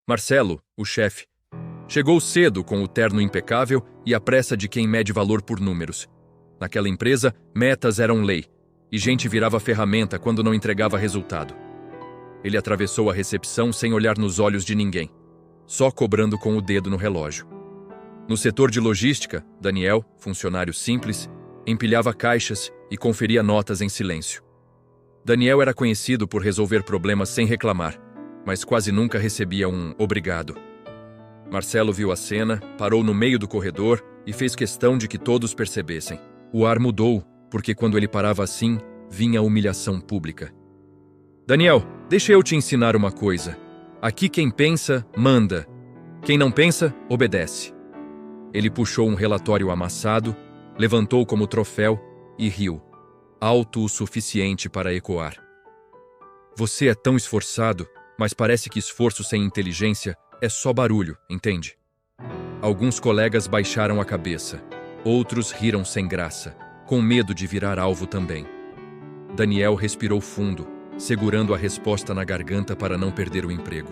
Marcelo, o chefe, chegou cedo com o terno impecável e a pressa de quem mede valor por números. Naquela empresa, metas eram lei, e gente virava ferramenta quando não entregava resultado. Ele atravessou a recepção sem olhar nos olhos de ninguém, só cobrando com o dedo no relógio. No setor de logística, Daniel, funcionário simples, empilhava caixas e conferia notas em silêncio. Daniel era conhecido por resolver problemas sem reclamar, mas quase nunca recebia um obrigado. Marcelo viu a cena, parou no meio do corredor e fez questão de que todos percebessem. O ar mudou, porque quando ele parava assim, vinha a humilhação pública. Daniel, deixa eu te ensinar uma coisa. Aqui quem pensa, manda. Quem não pensa, obedece. Ele puxou um relatório amassado, levantou como troféu e riu, alto o suficiente para ecoar. Você é tão esforçado, mas parece que esforço sem inteligência é só barulho, entende? Alguns colegas baixaram a cabeça, outros riram sem graça, com medo de virar alvo também. Daniel respirou fundo, segurando a resposta na garganta para não perder o emprego.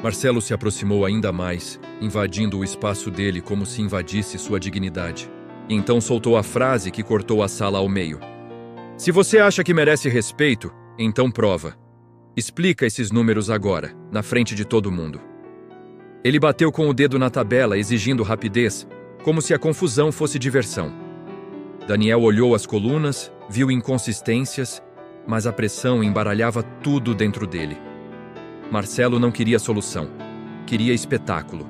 Marcelo se aproximou ainda mais, invadindo o espaço dele como se invadisse sua dignidade. E então soltou a frase que cortou a sala ao meio. Se você acha que merece respeito, então prova. Explica esses números agora, na frente de todo mundo. Ele bateu com o dedo na tabela, exigindo rapidez, como se a confusão fosse diversão. Daniel olhou as colunas, viu inconsistências, mas a pressão embaralhava tudo dentro dele. Marcelo não queria solução. Queria espetáculo.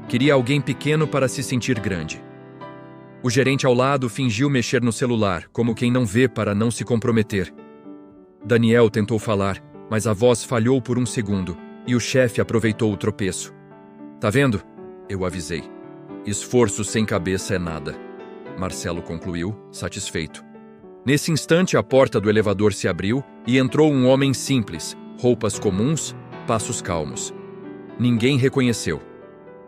Queria alguém pequeno para se sentir grande. O gerente ao lado fingiu mexer no celular, como quem não vê para não se comprometer. Daniel tentou falar, mas a voz falhou por um segundo, e o chefe aproveitou o tropeço. Tá vendo? Eu avisei. Esforço sem cabeça é nada. Marcelo concluiu, satisfeito. Nesse instante, a porta do elevador se abriu e entrou um homem simples, roupas comuns, passos calmos. Ninguém reconheceu.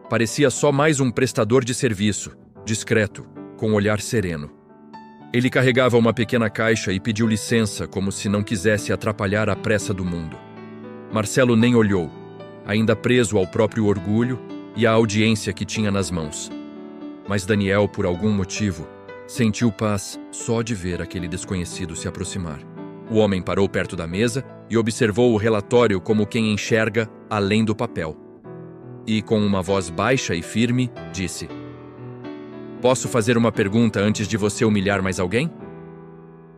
Parecia só mais um prestador de serviço, discreto, com olhar sereno. Ele carregava uma pequena caixa e pediu licença como se não quisesse atrapalhar a pressa do mundo. Marcelo nem olhou, ainda preso ao próprio orgulho e à audiência que tinha nas mãos. Mas Daniel, por algum motivo, sentiu paz só de ver aquele desconhecido se aproximar. O homem parou perto da mesa e observou o relatório como quem enxerga além do papel. E, com uma voz baixa e firme, disse: Posso fazer uma pergunta antes de você humilhar mais alguém?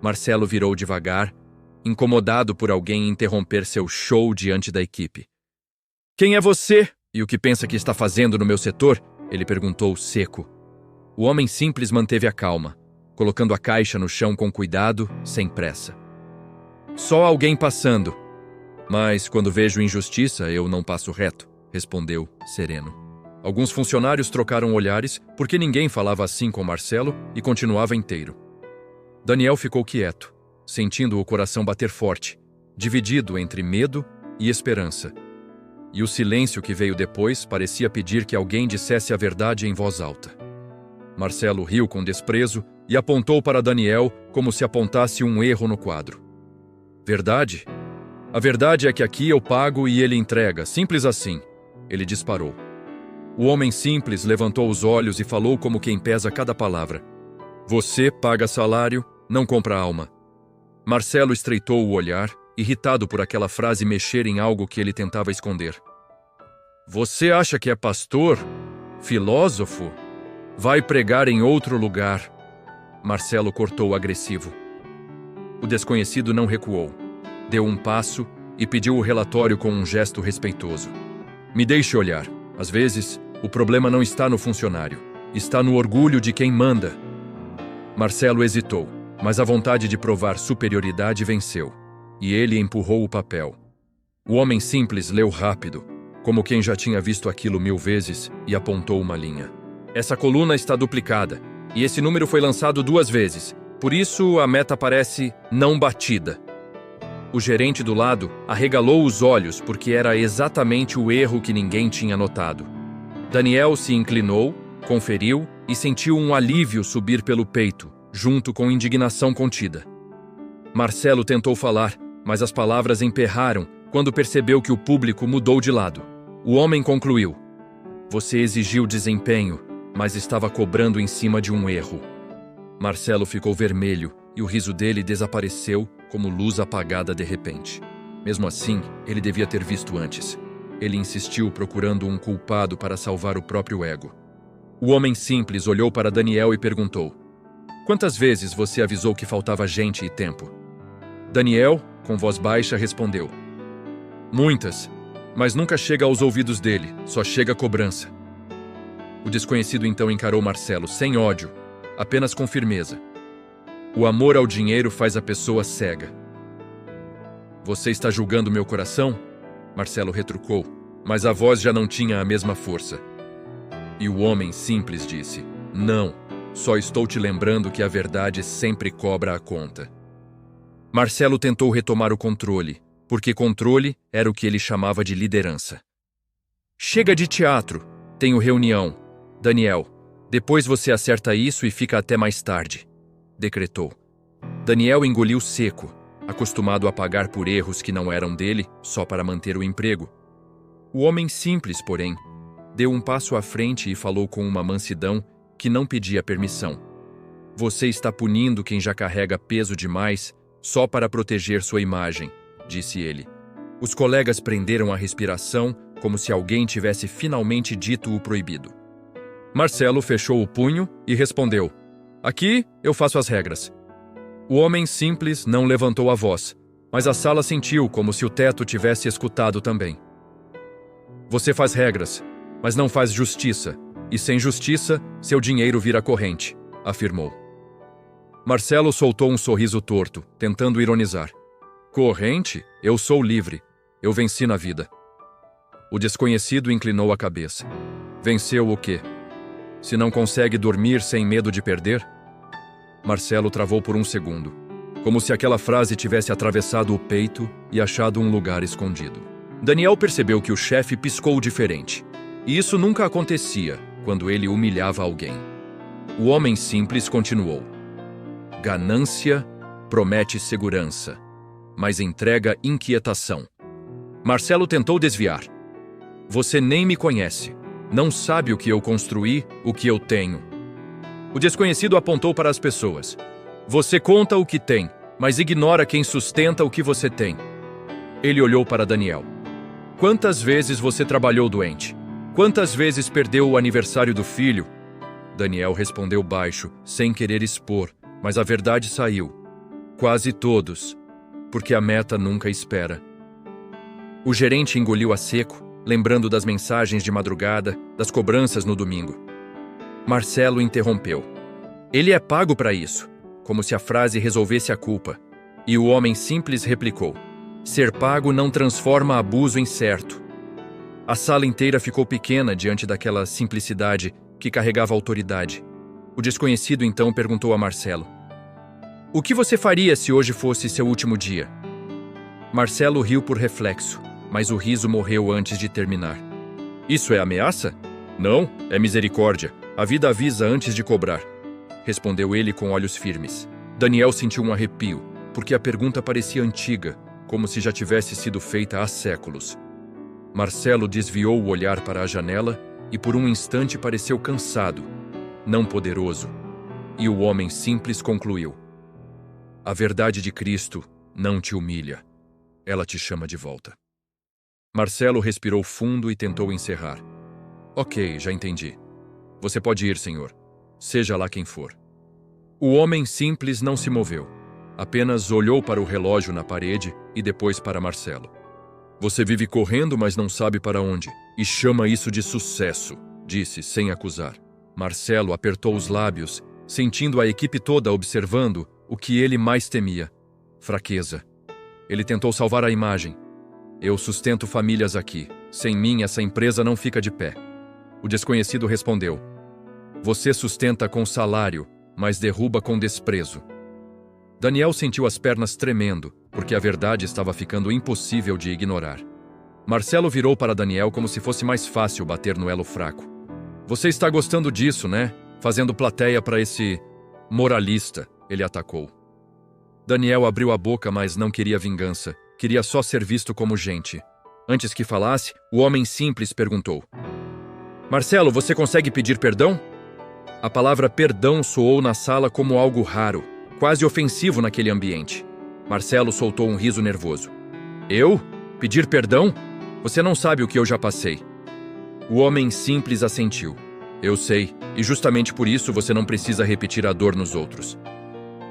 Marcelo virou devagar, incomodado por alguém interromper seu show diante da equipe. Quem é você e o que pensa que está fazendo no meu setor? Ele perguntou seco. O homem simples manteve a calma, colocando a caixa no chão com cuidado, sem pressa. Só alguém passando. Mas quando vejo injustiça, eu não passo reto, respondeu, sereno. Alguns funcionários trocaram olhares porque ninguém falava assim com Marcelo e continuava inteiro. Daniel ficou quieto, sentindo o coração bater forte, dividido entre medo e esperança. E o silêncio que veio depois parecia pedir que alguém dissesse a verdade em voz alta. Marcelo riu com desprezo e apontou para Daniel como se apontasse um erro no quadro. Verdade? A verdade é que aqui eu pago e ele entrega, simples assim. Ele disparou. O homem simples levantou os olhos e falou como quem pesa cada palavra. Você paga salário, não compra alma. Marcelo estreitou o olhar, irritado por aquela frase mexer em algo que ele tentava esconder. Você acha que é pastor? Filósofo? Vai pregar em outro lugar. Marcelo cortou agressivo. O desconhecido não recuou. Deu um passo e pediu o relatório com um gesto respeitoso. Me deixe olhar. Às vezes, o problema não está no funcionário. Está no orgulho de quem manda. Marcelo hesitou, mas a vontade de provar superioridade venceu. E ele empurrou o papel. O homem simples leu rápido, como quem já tinha visto aquilo 1000 vezes, e apontou uma linha. Essa coluna está duplicada, e esse número foi lançado 2 vezes. Por isso, a meta parece não batida. O gerente do lado arregalou os olhos porque era exatamente o erro que ninguém tinha notado. Daniel se inclinou, conferiu e sentiu um alívio subir pelo peito, junto com indignação contida. Marcelo tentou falar, mas as palavras emperraram quando percebeu que o público mudou de lado. O homem concluiu: Você exigiu desempenho, mas estava cobrando em cima de um erro. Marcelo ficou vermelho e o riso dele desapareceu como luz apagada de repente. Mesmo assim, ele devia ter visto antes. Ele insistiu procurando um culpado para salvar o próprio ego. O homem simples olhou para Daniel e perguntou: Quantas vezes você avisou que faltava gente e tempo? Daniel, com voz baixa, respondeu: Muitas, mas nunca chega aos ouvidos dele, só chega a cobrança. O desconhecido então encarou Marcelo sem ódio, apenas com firmeza. O amor ao dinheiro faz a pessoa cega. Você está julgando meu coração? Marcelo retrucou, mas a voz já não tinha a mesma força. E o homem simples disse: Não, só estou te lembrando que a verdade sempre cobra a conta. Marcelo tentou retomar o controle, porque controle era o que ele chamava de liderança. Chega de teatro, tenho reunião. Daniel, depois você acerta isso e fica até mais tarde, decretou. Daniel engoliu seco, acostumado a pagar por erros que não eram dele só para manter o emprego. O homem simples, porém, deu um passo à frente e falou com uma mansidão que não pedia permissão. Você está punindo quem já carrega peso demais só para proteger sua imagem, disse ele. Os colegas prenderam a respiração como se alguém tivesse finalmente dito o proibido. Marcelo fechou o punho e respondeu: Aqui eu faço as regras. O homem simples não levantou a voz, mas a sala sentiu como se o teto tivesse escutado também. Você faz regras, mas não faz justiça, e sem justiça, seu dinheiro vira corrente, afirmou. Marcelo soltou um sorriso torto, tentando ironizar. Corrente? Eu sou livre. Eu venci na vida. O desconhecido inclinou a cabeça. Venceu o quê? Se não consegue dormir sem medo de perder? Marcelo travou por um segundo, como se aquela frase tivesse atravessado o peito e achado um lugar escondido. Daniel percebeu que o chefe piscou diferente. E isso nunca acontecia quando ele humilhava alguém. O homem simples continuou. Ganância promete segurança, mas entrega inquietação. Marcelo tentou desviar. Você nem me conhece. Não sabe o que eu construí, o que eu tenho. O desconhecido apontou para as pessoas. Você conta o que tem, mas ignora quem sustenta o que você tem. Ele olhou para Daniel. Quantas vezes você trabalhou doente? Quantas vezes perdeu o aniversário do filho? Daniel respondeu baixo, sem querer expor, mas a verdade saiu. Quase todos, porque a meta nunca espera. O gerente engoliu a seco, lembrando das mensagens de madrugada, das cobranças no domingo. Marcelo interrompeu. Ele é pago para isso, como se a frase resolvesse a culpa. E o homem simples replicou. Ser pago não transforma abuso em certo. A sala inteira ficou pequena diante daquela simplicidade que carregava autoridade. O desconhecido então perguntou a Marcelo. O que você faria se hoje fosse seu último dia? Marcelo riu por reflexo, mas o riso morreu antes de terminar. Isso é ameaça? Não, é misericórdia. A vida avisa antes de cobrar, respondeu ele com olhos firmes. Daniel sentiu um arrepio, porque a pergunta parecia antiga, como se já tivesse sido feita há séculos. Marcelo desviou o olhar para a janela e por um instante pareceu cansado, não poderoso. E o homem simples concluiu. A verdade de Cristo não te humilha. Ela te chama de volta. Marcelo respirou fundo e tentou encerrar. Ok, já entendi. Você pode ir, senhor. Seja lá quem for. O homem simples não se moveu. Apenas olhou para o relógio na parede e depois para Marcelo. Você vive correndo, mas não sabe para onde. E chama isso de sucesso, disse, sem acusar. Marcelo apertou os lábios, sentindo a equipe toda observando o que ele mais temia. Fraqueza. Ele tentou salvar a imagem. Eu sustento famílias aqui. Sem mim, essa empresa não fica de pé. O desconhecido respondeu. Você sustenta com salário, mas derruba com desprezo. Daniel sentiu as pernas tremendo, porque a verdade estava ficando impossível de ignorar. Marcelo virou para Daniel como se fosse mais fácil bater no elo fraco. Você está gostando disso, né? Fazendo plateia para esse moralista, ele atacou. Daniel abriu a boca, mas não queria vingança. Queria só ser visto como gente. Antes que falasse, o homem simples perguntou: Marcelo, você consegue pedir perdão? A palavra perdão soou na sala como algo raro, quase ofensivo naquele ambiente. Marcelo soltou um riso nervoso. Eu? Pedir perdão? Você não sabe o que eu já passei. O homem simples assentiu. Eu sei, e justamente por isso você não precisa repetir a dor nos outros.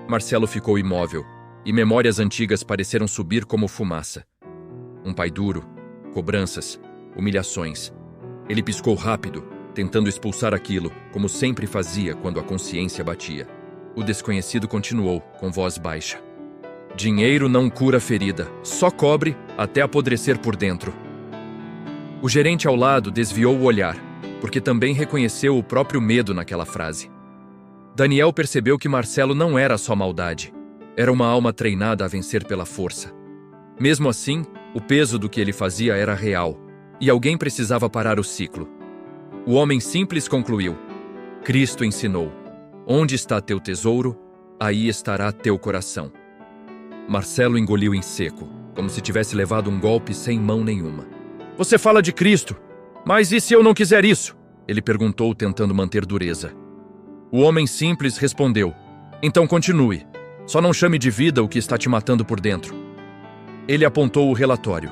Marcelo ficou imóvel, e memórias antigas pareceram subir como fumaça. Um pai duro, cobranças, humilhações. Ele piscou rápido, tentando expulsar aquilo, como sempre fazia quando a consciência batia. O desconhecido continuou, com voz baixa. Dinheiro não cura ferida, só cobre até apodrecer por dentro. O gerente ao lado desviou o olhar, porque também reconheceu o próprio medo naquela frase. Daniel percebeu que Marcelo não era só maldade, era uma alma treinada a vencer pela força. Mesmo assim, o peso do que ele fazia era real, e alguém precisava parar o ciclo. O homem simples concluiu: Cristo ensinou, onde está teu tesouro, aí estará teu coração. Marcelo engoliu em seco, como se tivesse levado um golpe sem mão nenhuma. Você fala de Cristo, mas e se eu não quiser isso? Ele perguntou, tentando manter dureza. O homem simples respondeu: Então continue, só não chame de vida o que está te matando por dentro. Ele apontou o relatório.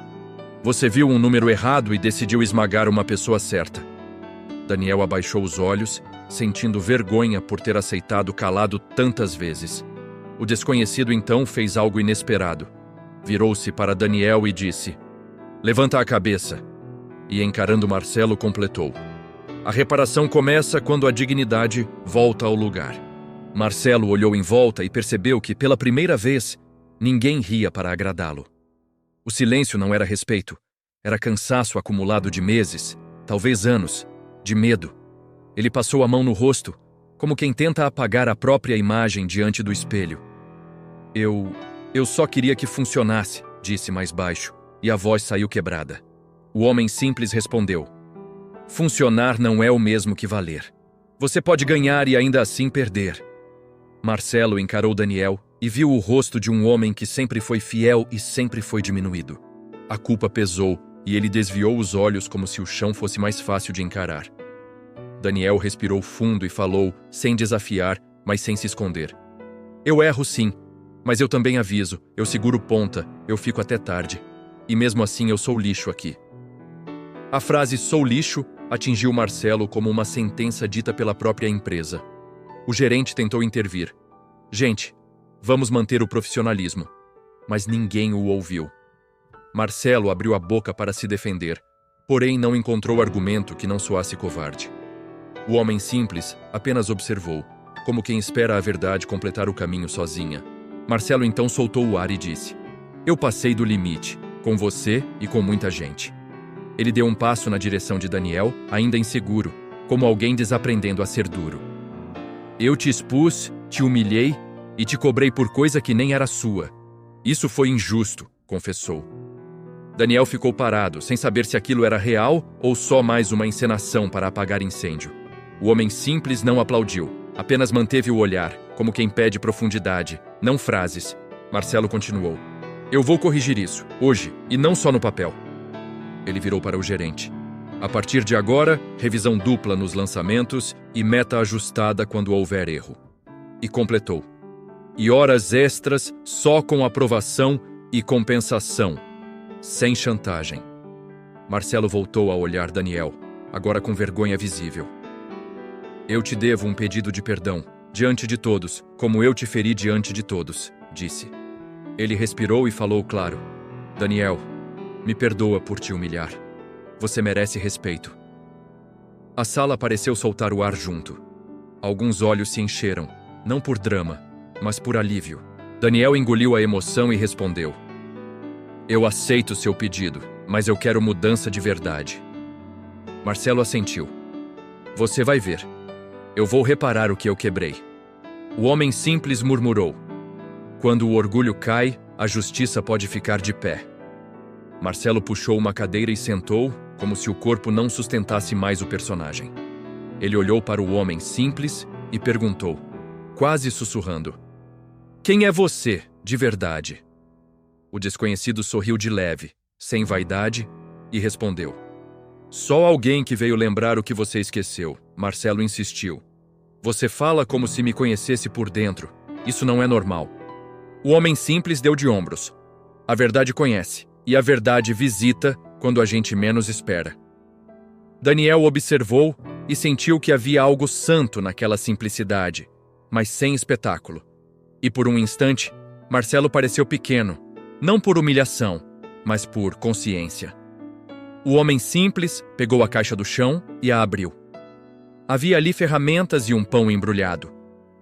Você viu um número errado e decidiu esmagar uma pessoa certa. Daniel abaixou os olhos, sentindo vergonha por ter aceitado calado tantas vezes. O desconhecido então fez algo inesperado. Virou-se para Daniel e disse: Levanta a cabeça. E encarando Marcelo, completou: A reparação começa quando a dignidade volta ao lugar. Marcelo olhou em volta e percebeu que, pela primeira vez, ninguém ria para agradá-lo. O silêncio não era respeito, era cansaço acumulado de meses, talvez anos, de medo. Ele passou a mão no rosto, como quem tenta apagar a própria imagem diante do espelho. Eu só queria que funcionasse, disse mais baixo, e a voz saiu quebrada. O homem simples respondeu: Funcionar não é o mesmo que valer. Você pode ganhar e ainda assim perder. Marcelo encarou Daniel e viu o rosto de um homem que sempre foi fiel e sempre foi diminuído. A culpa pesou e ele desviou os olhos como se o chão fosse mais fácil de encarar. Daniel respirou fundo e falou, sem desafiar, mas sem se esconder: Eu erro sim, mas eu também aviso, eu seguro ponta, eu fico até tarde. E mesmo assim eu sou lixo aqui. A frase "sou lixo" atingiu Marcelo como uma sentença dita pela própria empresa. O gerente tentou intervir. Gente, vamos manter o profissionalismo. Mas ninguém o ouviu. Marcelo abriu a boca para se defender, porém não encontrou argumento que não soasse covarde. O homem simples apenas observou, como quem espera a verdade completar o caminho sozinha. Marcelo então soltou o ar e disse: Eu passei do limite, com você e com muita gente. Ele deu um passo na direção de Daniel, ainda inseguro, como alguém desaprendendo a ser duro. Eu te expus, te humilhei e te cobrei por coisa que nem era sua. Isso foi injusto, confessou. Daniel ficou parado, sem saber se aquilo era real ou só mais uma encenação para apagar incêndio. O homem simples não aplaudiu, apenas manteve o olhar, como quem pede profundidade, não frases. Marcelo continuou: Eu vou corrigir isso, hoje, e não só no papel. Ele virou para o gerente. A partir de agora, revisão dupla nos lançamentos e meta ajustada quando houver erro. E completou: E horas extras só com aprovação e compensação, sem chantagem. Marcelo voltou a olhar Daniel, agora com vergonha visível. Eu te devo um pedido de perdão, diante de todos, como eu te feri diante de todos, disse. Ele respirou e falou claro: Daniel, me perdoa por te humilhar. Você merece respeito. A sala pareceu soltar o ar junto. Alguns olhos se encheram, não por drama, mas por alívio. Daniel engoliu a emoção e respondeu: Eu aceito seu pedido, mas eu quero mudança de verdade. Marcelo assentiu. Você vai ver. Eu vou reparar o que eu quebrei. O homem simples murmurou: Quando o orgulho cai, a justiça pode ficar de pé. Marcelo puxou uma cadeira e sentou, como se o corpo não sustentasse mais o personagem. Ele olhou para o homem simples e perguntou, quase sussurrando: Quem é você, de verdade? O desconhecido sorriu de leve, sem vaidade, e respondeu. Só alguém que veio lembrar o que você esqueceu, Marcelo insistiu. Você fala como se me conhecesse por dentro. Isso não é normal. O homem simples deu de ombros. A verdade conhece, e a verdade visita quando a gente menos espera. Daniel observou e sentiu que havia algo santo naquela simplicidade, mas sem espetáculo. E por um instante, Marcelo pareceu pequeno, não por humilhação, mas por consciência. O homem simples pegou a caixa do chão e a abriu. Havia ali ferramentas e um pão embrulhado.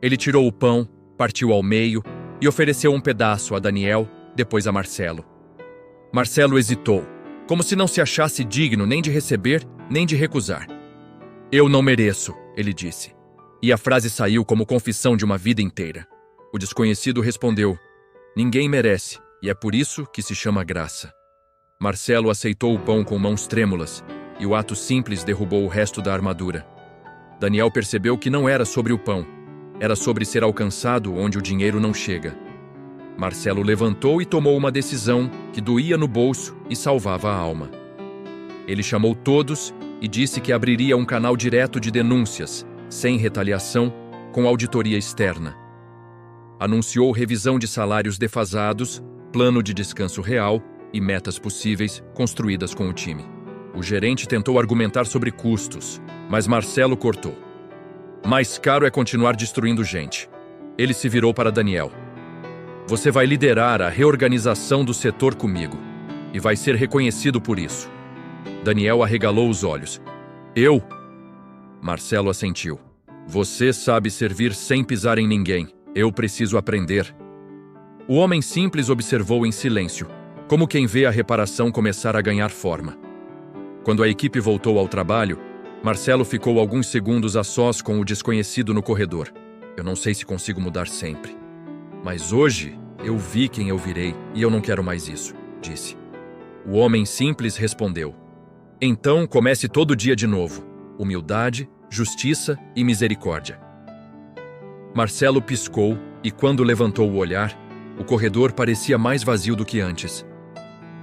Ele tirou o pão, partiu ao meio e ofereceu um pedaço a Daniel, depois a Marcelo. Marcelo hesitou, como se não se achasse digno nem de receber, nem de recusar. Eu não mereço, ele disse. E a frase saiu como confissão de uma vida inteira. O desconhecido respondeu, ninguém merece, e é por isso que se chama graça. Marcelo aceitou o pão com mãos trêmulas, e o ato simples derrubou o resto da armadura. Daniel percebeu que não era sobre o pão, era sobre ser alcançado onde o dinheiro não chega. Marcelo levantou e tomou uma decisão que doía no bolso e salvava a alma. Ele chamou todos e disse que abriria um canal direto de denúncias, sem retaliação, com auditoria externa. Anunciou revisão de salários defasados, plano de descanso real e metas possíveis construídas com o time. O gerente tentou argumentar sobre custos, mas Marcelo cortou. Mais caro é continuar destruindo gente. Ele se virou para Daniel. Você vai liderar a reorganização do setor comigo e vai ser reconhecido por isso. Daniel arregalou os olhos. Eu? Marcelo assentiu. Você sabe servir sem pisar em ninguém. Eu preciso aprender. O homem simples observou em silêncio, como quem vê a reparação começar a ganhar forma. Quando a equipe voltou ao trabalho, Marcelo ficou alguns segundos a sós com o desconhecido no corredor. Eu não sei se consigo mudar sempre. Mas hoje eu vi quem eu virei e eu não quero mais isso, disse. O homem simples respondeu. Então comece todo dia de novo. Humildade, justiça e misericórdia. Marcelo piscou e quando levantou o olhar, o corredor parecia mais vazio do que antes.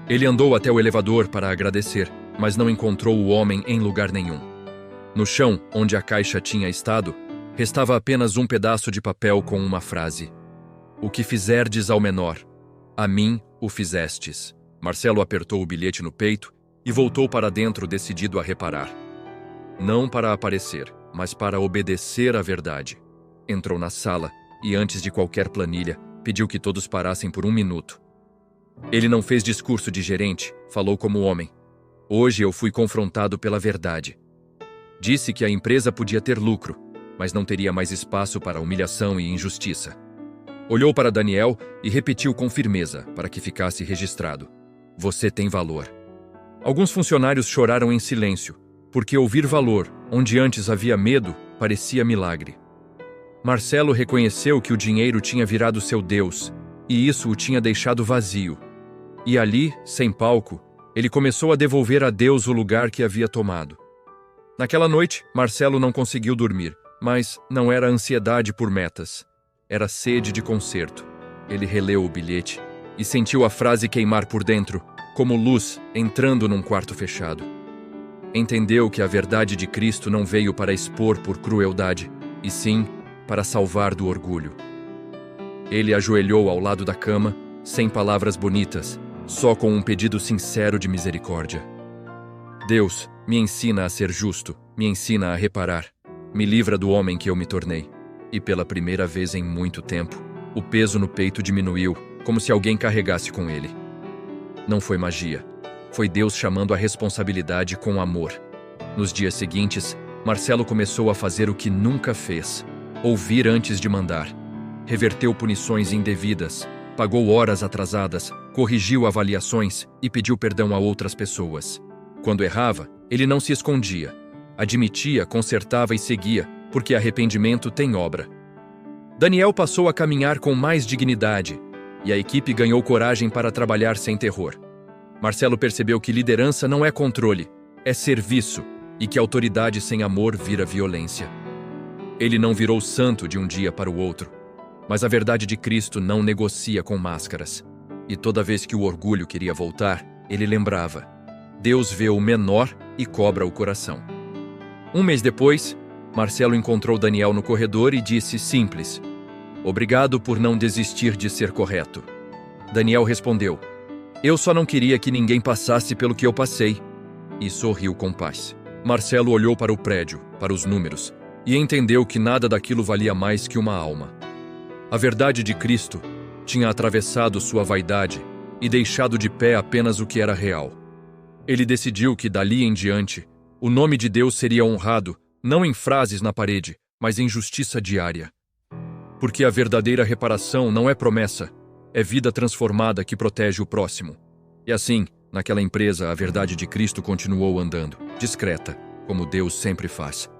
Ele andou até o elevador para agradecer, mas não encontrou o homem em lugar nenhum. No chão, onde a caixa tinha estado, restava apenas um pedaço de papel com uma frase. O que fizerdes ao menor, a mim o fizestes. Marcelo apertou o bilhete no peito e voltou para dentro decidido a reparar. Não para aparecer, mas para obedecer à verdade. Entrou na sala e, antes de qualquer planilha, pediu que todos parassem por 1 minuto. Ele não fez discurso de gerente, falou como homem. Hoje eu fui confrontado pela verdade. Disse que a empresa podia ter lucro, mas não teria mais espaço para humilhação e injustiça. Olhou para Daniel e repetiu com firmeza, para que ficasse registrado. Você tem valor. Alguns funcionários choraram em silêncio, porque ouvir valor, onde antes havia medo, parecia milagre. Marcelo reconheceu que o dinheiro tinha virado seu Deus, e isso o tinha deixado vazio. E ali, sem palco, ele começou a devolver a Deus o lugar que havia tomado. Naquela noite, Marcelo não conseguiu dormir, mas não era ansiedade por metas. Era sede de conserto. Ele releu o bilhete e sentiu a frase queimar por dentro, como luz entrando num quarto fechado. Entendeu que a verdade de Cristo não veio para expor por crueldade, e sim para salvar do orgulho. Ele ajoelhou ao lado da cama, sem palavras bonitas, só com um pedido sincero de misericórdia. Deus, me ensina a ser justo, me ensina a reparar, me livra do homem que eu me tornei. E pela primeira vez em muito tempo, o peso no peito diminuiu, como se alguém carregasse com ele. Não foi magia. Foi Deus chamando a responsabilidade com amor. Nos dias seguintes, Marcelo começou a fazer o que nunca fez. Ouvir antes de mandar. Reverteu punições indevidas, pagou horas atrasadas, corrigiu avaliações e pediu perdão a outras pessoas. Quando errava, ele não se escondia. Admitia, consertava e seguia, porque arrependimento tem obra. Daniel passou a caminhar com mais dignidade, e a equipe ganhou coragem para trabalhar sem terror. Marcelo percebeu que liderança não é controle, é serviço, e que autoridade sem amor vira violência. Ele não virou santo de um dia para o outro, mas a verdade de Cristo não negocia com máscaras. E toda vez que o orgulho queria voltar, ele lembrava: Deus vê o menor e cobra o coração. Um mês depois, Marcelo encontrou Daniel no corredor e disse simples: "Obrigado por não desistir de ser correto." Daniel respondeu: "Eu só não queria que ninguém passasse pelo que eu passei." E sorriu com paz. Marcelo olhou para o prédio, para os números, e entendeu que nada daquilo valia mais que uma alma. A verdade de Cristo tinha atravessado sua vaidade e deixado de pé apenas o que era real. Ele decidiu que, dali em diante, o nome de Deus seria honrado, não em frases na parede, mas em justiça diária. Porque a verdadeira reparação não é promessa, é vida transformada que protege o próximo. E assim, naquela empresa, a verdade de Cristo continuou andando, discreta, como Deus sempre faz.